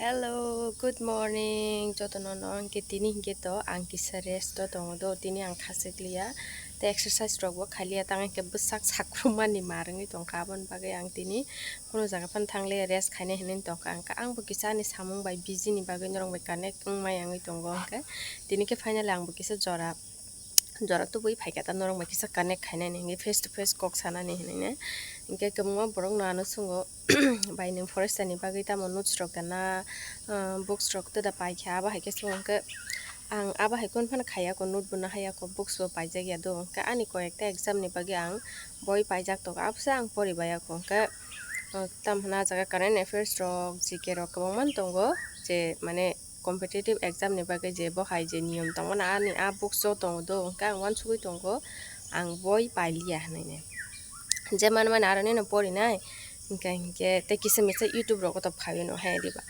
Hello, good morning. Jotono no angke tini hingke to angki sa rest to tongo do tini ang khasik liya te exercise rogbo khaliya tang ke busak sakruma ni marangi tong kabon bagai ang tini kono jaga pan thangle rest khaine hinin tong ang bu kisa ni samung bai busy ni bagai norong bai kanek mai angi tongo angke tini ke final ang bu kisa jora to bui phaika ta norong bai kisa kanek khaine ni face to face kok sana ni hine ingke kemwa borong na no sungo bai ning forest ni bagai ta mon notes rok na books rok to da pai kha ba haike sungke ang aba haikon fan khaya ko note buna haya ko books bo paijak ya do ka ani ko ekta exam ni bagi ang boy paijak to apsa ang pori baya ko ka tamhna jaga current affairs rok gk rok kobangman tongo je mane competitive exam ni bagi je bo hai je niyom tongo na ani a books jo tongo do ka ang wan sugui tongo ang boy pailia hnaine je man arani no pori nai ingke te kisemisa youtube rok to phabi no hai diba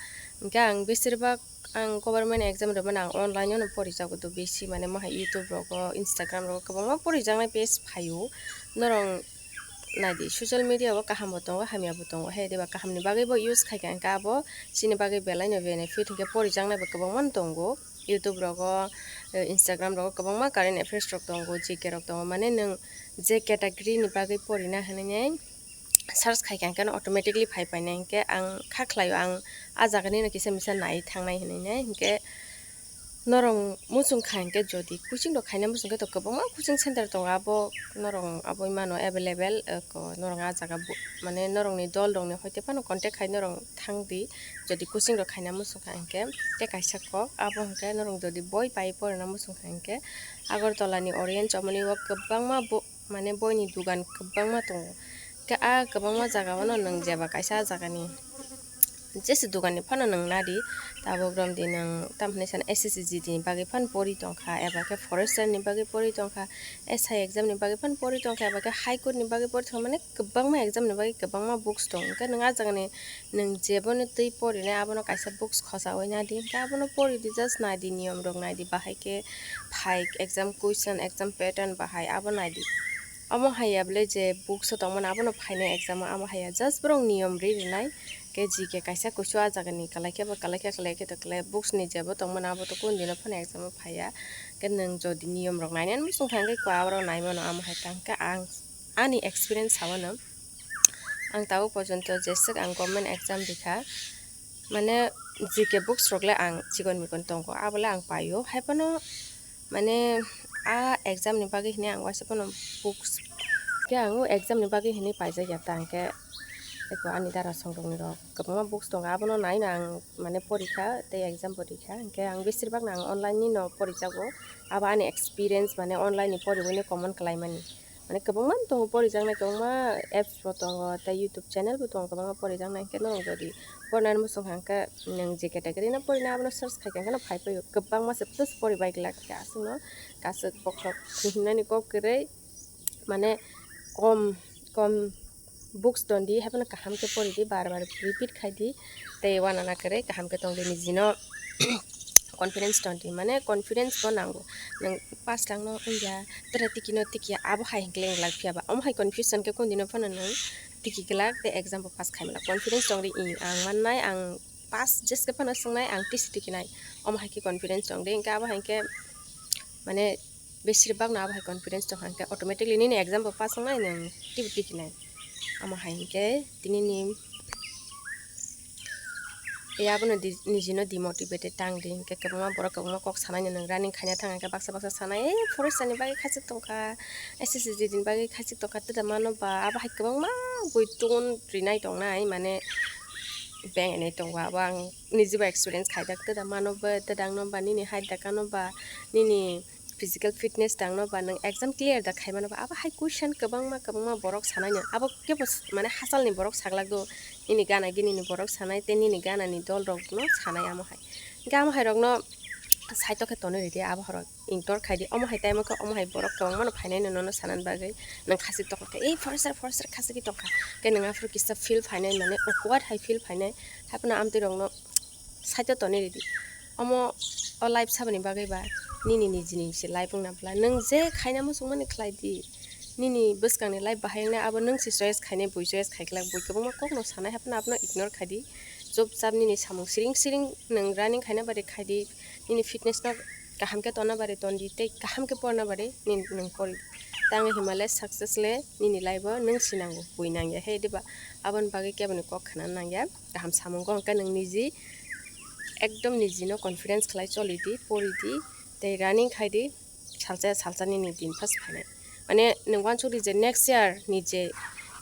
ingke ang besirbak ang government exam ro man ang online no pori jago to besi mane ma youtube rok instagram rok kabangma pori jangnai page phayo norong nadi social media bo kaham botongo hamia botongo he deba kaham ni bagai bo use khai kan ka bo sini bagai belai no benefit ke pori jangnai bo kabangman tongo youtube rok instagram rok kabangma current affairs rok tongo gk rok tongo mane nang je category ni bagai pori na hanai search khai kan automatically phai painai ke ang khaklayo ang ajagani no kisa misa nai thangnai hinai ke norong musung khainke jodi coaching do khaina musung ke to kabangma coaching center to abo norong abo imano available ko norong ajaga mane norong ni dol rong ni hoite pano contact khai norong thangdi jodi coaching do khaina musung khainke te kaisa ko abo hangke norong jodi boy pai porna musung khainke agartala ni orange amani wa kabangma mane boy ni dugan kabangma tongo ke a kabangma jaga wano nang jeba kaisa jaga ni jesi dugan ni phano nang nadi tabo grom din nang tamhne san ssg din bagi phan pori tongkha eba ke forester ni bagi pori tongkha SI exam ni bagi phan pori tongkha eba ke high court ni bagi pori tongkha mane kabangma exam ni bagi kabangma books tong ke nang a jaga ni nang jebo ni tei pori na abono kaisa books khosa oina di ka abono pori di just na di niyom rok na di bahai ke phai exam question exam pattern bahai abo na di amo haya ble je books tongmana abono phaine exam amo haya just brong niyom ri rinai ke gk kaisa kuchu a jaga ni kalaike to kale books ni jebo tongmana abo to kun dino phane exam phaya ke nang jodi niyom rok nainen musung thangke ko abro naimano amo hai tangka ang ani experience hawana ang tawo porjonto jesek ang government exam dikha mane gk books rokle ang chigon mikon tongko abole ang payo haipano mane a exam ni bagi hine ang wase pono books ke ang exam ni bagi hine paija ya tangke eko ani dara songrong ni rok kabangma books tonga abono nai nang mane porikha te exam porikha ke ang besirbak nang online ni no porijago aba ani experience mane online ni poribone common kalaimani mane kabangma tongo porijang na kabangma apps bo tongo te youtube channel bo tongo kabangma porijang na ke no jodi pornan mo song hangka nang je category na porina abono search khai kan phai payo kabangma se plus poribai glak ka asno kasuk bokrok hinani ko kre mane kom books dondi happen kaham ke pori di bar repeat khai di te wana na kare kaham ke tong ni jino confidence dondi mane confidence ko nango nang pas lang no india tere tikino tikia abo hai hengkleng lak phia ba om hai confusion ke kon dino phana nang tiki glak te exam pass khai mala confidence dong ri ang mannai ang pass just ke phana sungnai ang tisi tikinai om hai ki confidence dong de ka abo hai ke mane besirbak na abo hai confidence dong hangke automatically ni exam pass sungnai nang tikinai amo hainke tinini ya bono nijino demotivated tang din ke kabama borok kabama kok sanai nang running khanya thanga ke baksa sanai forest ani bagi khachik tongka ssg din bagi khachik tongka tada mano ba aba hai kabama boiton rinai tongnai mane bang ani tongwa bang nijiba experience khaidak tada mano ba tadang no ba nini height dakano ba nini physical fitness tangno ba nang exam clear da khaimano ba aba hai question kabangma borok sanai abo ke mane hasal ni borok saglak do nini gana gini ni borok sanai te nini gana ni dol rok no sanai amo hai rok no saito ke tono redi abo horok intor khaidi amo hai time ko amo hai borok kabangma no phainai no sanan bagai nang khasi to ka ei forester khasi ki to ka ke nang afro kisa feel phainai mane awkward hai feel phainai hapna amti rok no saito tono redi amo o life sabani bagai ba nini jini se life nabla nang je khaina mo sungmani khlaidi nini buskangni life bahayna abo nang si choice khaine boi choice khaikla boi kabangma kok no sanai hapna apno ignore khadi job job nini samung siring siring nang running khaina bari khaidi nini fitness no kaham ke tona bari tondi te kaham ke porna bari nin nang pori tang himalay success le nini life nang sinango buinang ya he deba abon bagi ke bani kok khana nang ya kaham samung ko ka nang niji ekdom niji no confidence khlai choli di pori di te running khaidi salsa nini din first phane mane nang wan churi je next year nije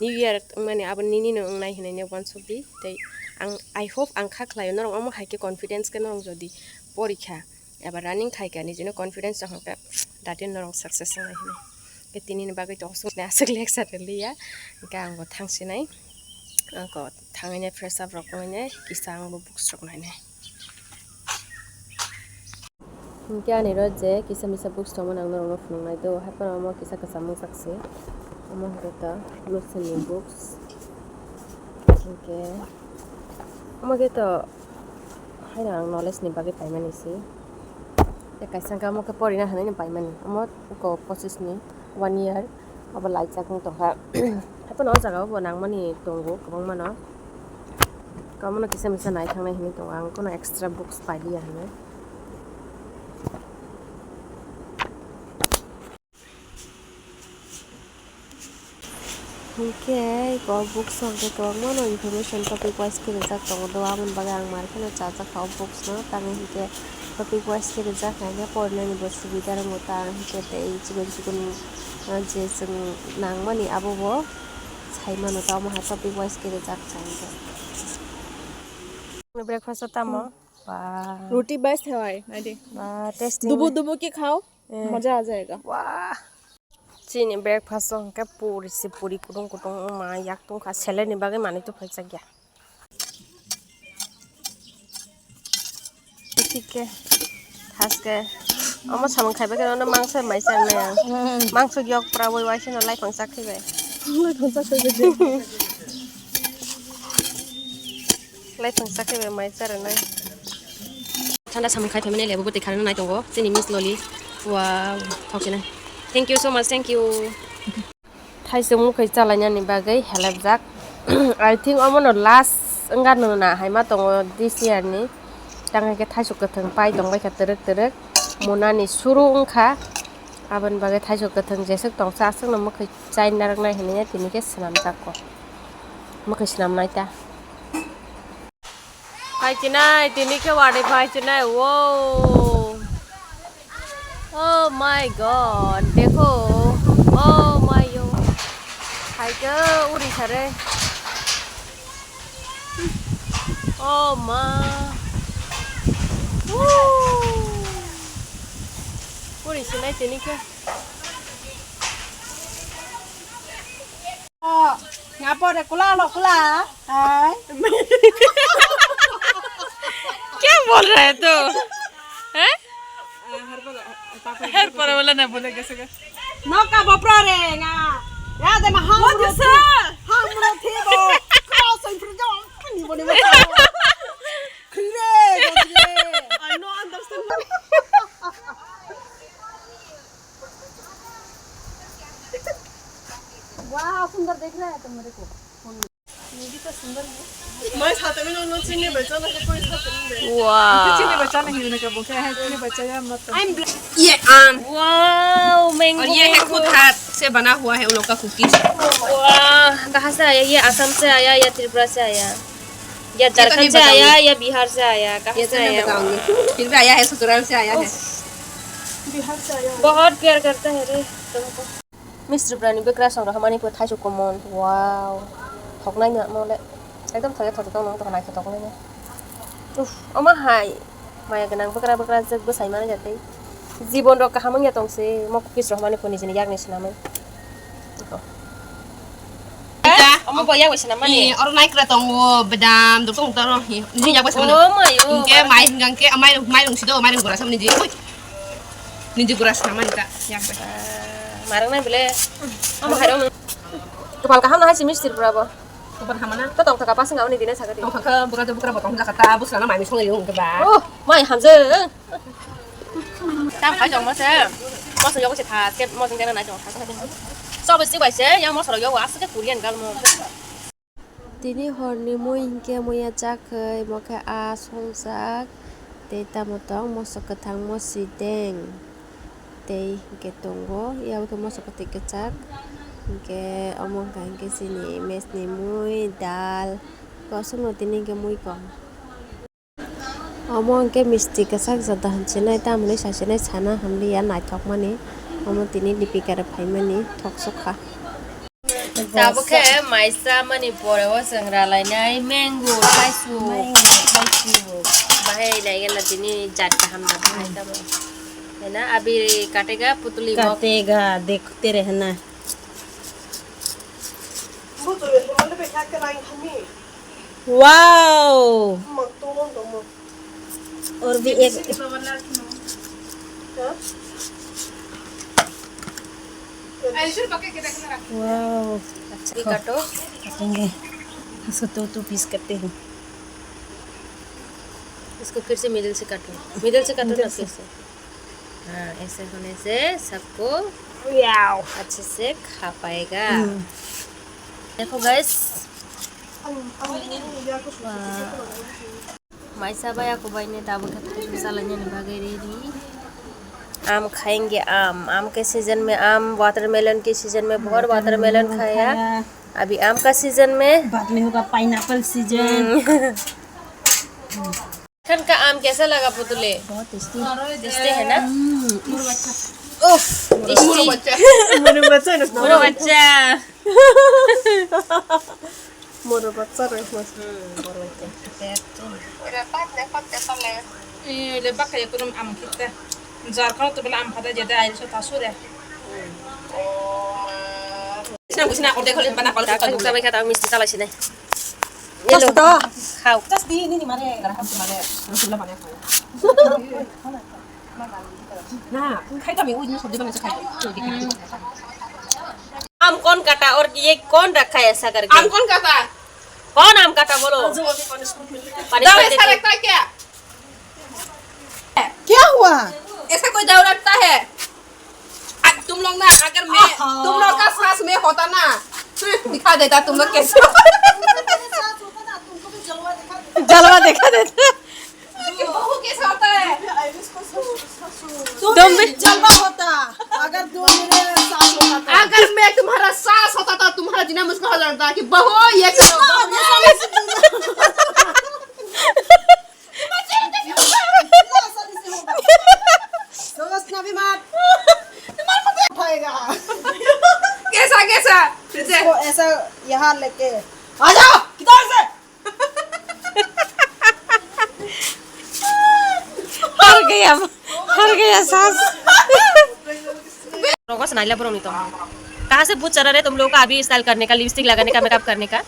New Year mane abon nini no ngai hinai ne wan churi te I hope ang khaklai no amo haike confidence ke no jodi porikha ebar running khai ka niji no confidence jang ka datin no success ngai hinai ke tini ni bagai to so na asik lecture liya ka ang thangsinai ko thangane fresh up rok ne kisang bo books rok nai ne क्या नहीं रोजे किसा मिसा books तो मनांग Narang Fung नाइ दो hopper Amo किसा का सामु सक्से अमो होता लुसनी बुक्स ओके अमो के तो हाय ना नॉलेज नि बागे पाइमानि सी ते काइसा का अमो के पढिना हानै नि पाइमानि अमो को प्रोसेस नि 1 इयर अब लाइक जाकं तो हा हापर न जागा बनांग मानि दंगो गोबां मानो कमनो किसा मिसा नाइ थांनाय हिनि तो आं कोनो एक्स्ट्रा बुक्स पाइलिया हानै Okay, ko books on the common information topic wise ke rezak to do amun bagang mar kana cha khaw books no tangi hike topic wise ke rezak na porna ni bostu bidar mota hike te chigun je sung nang mani abo bo sai mano ta mo ha topic wise ke rezak changga breakfast tamo ba roti best है भाई आदि ba tasting दुबो के खाओ मजा आ जाएगा वाह Chini breakfast on ka puri si puri kudung ma yak tung ka sele ni bagai mani tu phaisa gya ठीक है खास के अमा सामन खाइबा के न मांस माइसा ने मांस गियक प्रा वइ वाइसे न लाइ फंसा खैबे लाइ फंसा खैबे माइसा रे नै ठंडा सामन खाइ फेमने लेबो बते खाना नाइ दंगो चिनि miss Lali wow थकिना Thank you so much, thank you. Thaisung mukhai chalanya ni bagai help jak. I think amono last engan na haima tongo this year ni. Tangai ke thaisuk kathang pai dongbai ka terek mona ni suru ungkha. Aban bagai thaisuk kathang jesek tong sa sang na mukhai chai narak nai hini tini ke snam jak ko. Mukhai snam nai ta. Pai chinai tini ke wade pai chinai. Wow. Oh my god, देखो oh my yo हाय के उड़ी खरे oh my उड़ी सुनाई तेनी के यहाँ पर कुला हाय क्या बोल रहा है तू हैं हर पर वाला ना बोले कैसे का नौका बपरा रे ना याद है हम रो थे वो क्रॉस इन फ्रंट ऑफ नहीं बोले मत खिरे आई नो अंडरस्टैंड वाह सुंदर देख रहा है तुम मेरे को मुझे तो सुंदर है मैं साथ में नो चीनी बचा ना कोई साथ नहीं वाह चीनी बचा नहीं उन्हें का बोलते हैं चीनी बचा या मत ये वाव मैंगो और ये है खुद हाथ से बना हुआ है उन लोग का कुकीज वाह कहाँ से आया ये असम से आया या त्रिपुरा से आया या झारखंड से आया या बिहार से आया कहाँ से आया फिर भी आया है ससुराल से आया है बिहार से आया बहुत प्यार करता है रे तुमको मिस्टर ब्रानी बकरा संग हमारे को थाई कमन वाव थकनाय ना मोले एकदम थके थक दं तो नाय थक ने उफ अमा हाय माया गनां बकरा जग बसाय माने जाते जीवन रो कहामन या तंगसे मक किस रहमाने को निजनि यागने सनामै अमा बया वसना माने और नाइक रा तंग बदाम दो तंग तरो नि याग बसा ओ मायो के माइ हंगां के माइ रंग सिदो माइ रंग गुरा सामने जी निजि गुरा सामान का याग बसा मारं नाय बेले अमा हायरो कपाल कहाम ना हासि मिस्टर ब्राबो Kapan hamana? तो तंग थका पासिंग आउने दिने सागति Tong ka bukra botong Jakarta busana mai song yung ke ba. ओ माय हामजे tam phải trồng mó sờ vô cái thà cái mó sừng này trồng thà cái so với xí bài xế, nhau mó sờ vô quá cái củ liền cả luôn. Tini horni muya muya jakai mokai a songjak tei tamotong mosok kathang mosi deng tei hingke tongo yabo ke mosok tei kechak hingke omo hingke sini mesni mui dal kosong no tini hingke mui kong omo hingke misti kesak jata hansinai tamoni sasinai sana hamliya naitok mani omo tini lipikare phaimani thok sokha tabo ke maisa mani pore o sangra lainai mango kaisu bahai laigel na tini jat ham da bahai tamo है ना अभी काटेगा पुतली काटेगा देखते रहना wow और भी एक वाओ अच्छा काटो काटेंगे इसको तो पीस करते हैं इसको फिर से मिडिल से काटो ना फिर से हाँ ऐसे होने से सबको अच्छे से खा पाएगा देखो गाइस माइसा बाया को भाई ने ताबो के मसाला ने भागे रेडी आम खाएंगे आम के सीजन में आम वाटरमेलन के सीजन में बहुत वाटरमेलन खाया अभी आम का सीजन में बाद में होगा पाइनएप्पल सीजन झारखंड का आम कैसा लगा पुतले बहुत टेस्टी है ना उफ मोरो बच्चा lebak kayak kurang am kita Jharkhand tuh bela am pada jadi air so tasur ya sina korde khole bana kol kakak sampai kata mesti salah sini Yes, to. खाओ Tas di ini mare garaham mare rasgulla mane nah khai kami uji sabji bana khai आम कौन काटा और ये कौन रखा है ऐसा करके आम कौन खाता कौन आम काटा बोलो दाव ऐसा रखता है क्या हुआ ऐसा कोई दाव रखता है तुम लोग ना अगर मैं तुम लोग का सास में होता ना दिखा देता तुम लोग कैसे जलवा देखा देता बहू कैसा होता है तुम भी जलवा होता अगर तुम मेरे सास होता तो अगर मैं तुम्हारा सास होता तो तुम्हारा जीना मुश्किल हो जाता कि बहू ये करो सोचना भी मत उठाएगा कैसा कैसा इसको ऐसा यहाँ लेके आ जाओ किधर से हर गया सास रोको सुनाइला ब्रो नहीं तो कहाँ से पूछ रहे तुम लोग का अभी स्टाइल करने का लिपस्टिक लगाने का मेकअप करने का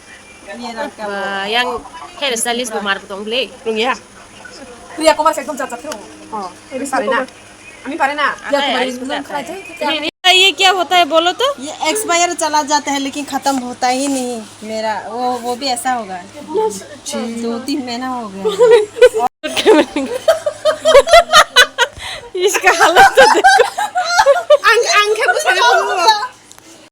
yang hair stylist bumar putong beli ya Priya ko mas ekdom cacat ko oh ini pare na ami pare na ये क्या होता है बोलो तो ये एक्सपायर चला जाता है लेकिन खत्म होता ही नहीं मेरा वो भी ऐसा होगा 2-3 महीना हो गया